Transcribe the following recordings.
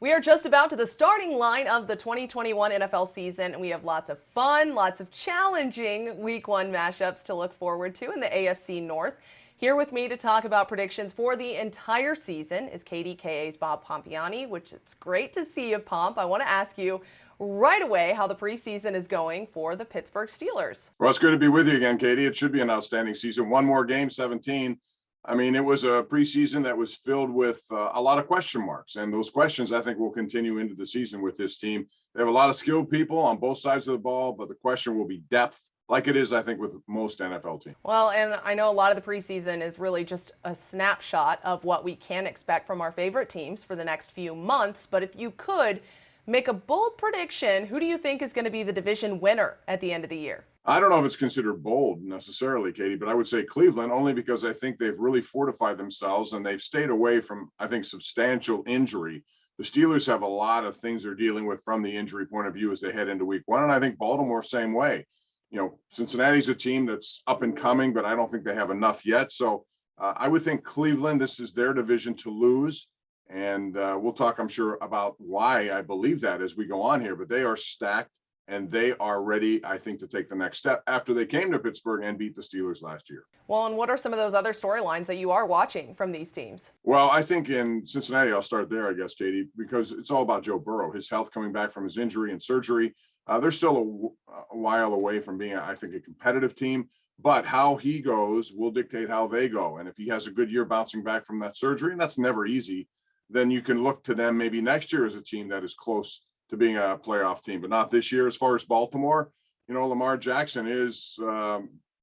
We are just about to the starting line of the 2021 NFL season, and we have lots of fun, lots of challenging Week 1 matchups to look forward to in the AFC North. Here with me to talk about predictions for the entire season is KDKA's Bob Pompeani, which it's great to see you, Pomp. I want to ask you right away how the preseason is going for the Pittsburgh Steelers. Well, it's good to be with you again, Katie. It should be an outstanding season. One more game, 17. I mean, it was a preseason that was filled with a lot of question marks, and those questions I think will continue into the season with this team. They have a lot of skilled people on both sides of the ball, but the question will be depth, like it is, I think, with most NFL teams. Well, and I know a lot of the preseason is really just a snapshot of what we can expect from our favorite teams for the next few months, but if you could make a bold prediction, who do you think is going to be the division winner at the end of the year? I don't know if it's considered bold necessarily, Katie, but I would say Cleveland, only because I think they've really fortified themselves and they've stayed away from, I think, substantial injury. The Steelers have a lot of things they're dealing with from the injury point of view as they head into Week 1, and I think Baltimore, same way. You know, Cincinnati's a team that's up and coming, but I don't think they have enough yet. So I would think Cleveland, this is their division to lose. And we'll talk, I'm sure, about why I believe that as we go on here. But they are stacked and they are ready, I think, to take the next step after they came to Pittsburgh and beat the Steelers last year. Well, and what are some of those other storylines that you are watching from these teams? Well, I think in Cincinnati, I'll start there, I guess, Katie, because it's all about Joe Burrow, his health coming back from his injury and surgery. They're still a while away from being, I think, a competitive team. But how he goes will dictate how they go. And if he has a good year bouncing back from that surgery, and that's never easy, then you can look to them maybe next year as a team that is close to being a playoff team, but not this year. As far as Baltimore, you know, Lamar Jackson is,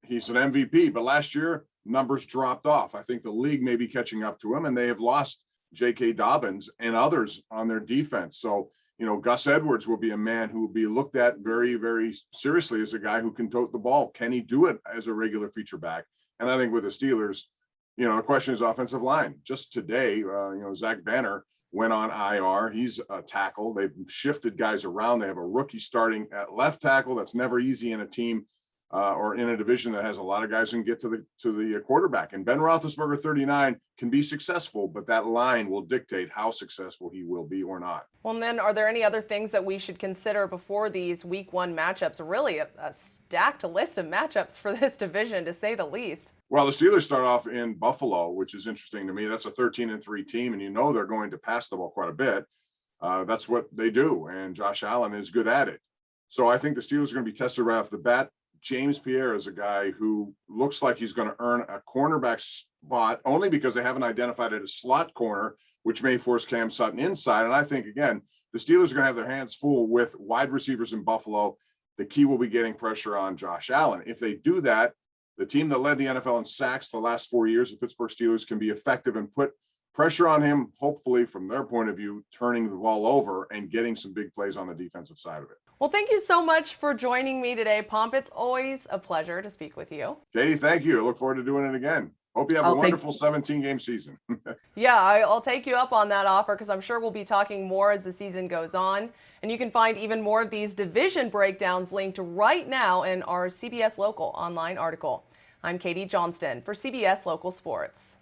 he's an MVP, but last year numbers dropped off. I think the league may be catching up to him, and they have lost J.K. Dobbins and others on their defense. So, you know, Gus Edwards will be a man who will be looked at very, very seriously as a guy who can tote the ball. Can he do it as a regular feature back? And I think with the Steelers, you know, the question is offensive line. Just today, you know, Zach Banner went on IR. He's a tackle. They've shifted guys around. They have a rookie starting at left tackle. That's never easy in a team or in a division that has a lot of guys who can get to the quarterback. And Ben Roethlisberger, 39, can be successful, but that line will dictate how successful he will be or not. Well, and then are there any other things that we should consider before these Week 1 matchups? Really a stacked list of matchups for this division, to say the least. Well, the Steelers start off in Buffalo, which is interesting to me. That's a 13-3 team, and you know they're going to pass the ball quite a bit. That's what they do, and Josh Allen is good at it. So I think the Steelers are going to be tested right off the bat. James Pierre is a guy who looks like he's going to earn a cornerback spot only because they haven't identified it as slot corner, which may force Cam Sutton inside. And I think, again, the Steelers are going to have their hands full with wide receivers in Buffalo. The key will be getting pressure on Josh Allen. If they do that, the team that led the NFL in sacks the last 4 years, the Pittsburgh Steelers, can be effective and put pressure on him, hopefully, from their point of view, turning the ball over and getting some big plays on the defensive side of it. Well, thank you so much for joining me today, Pomp. It's always a pleasure to speak with you. Katie, thank you. I look forward to doing it again. Hope you have a wonderful 17-game season. Yeah, I'll take you up on that offer because I'm sure we'll be talking more as the season goes on. And you can find even more of these division breakdowns linked right now in our CBS Local online article. I'm Katie Johnston for CBS Local Sports.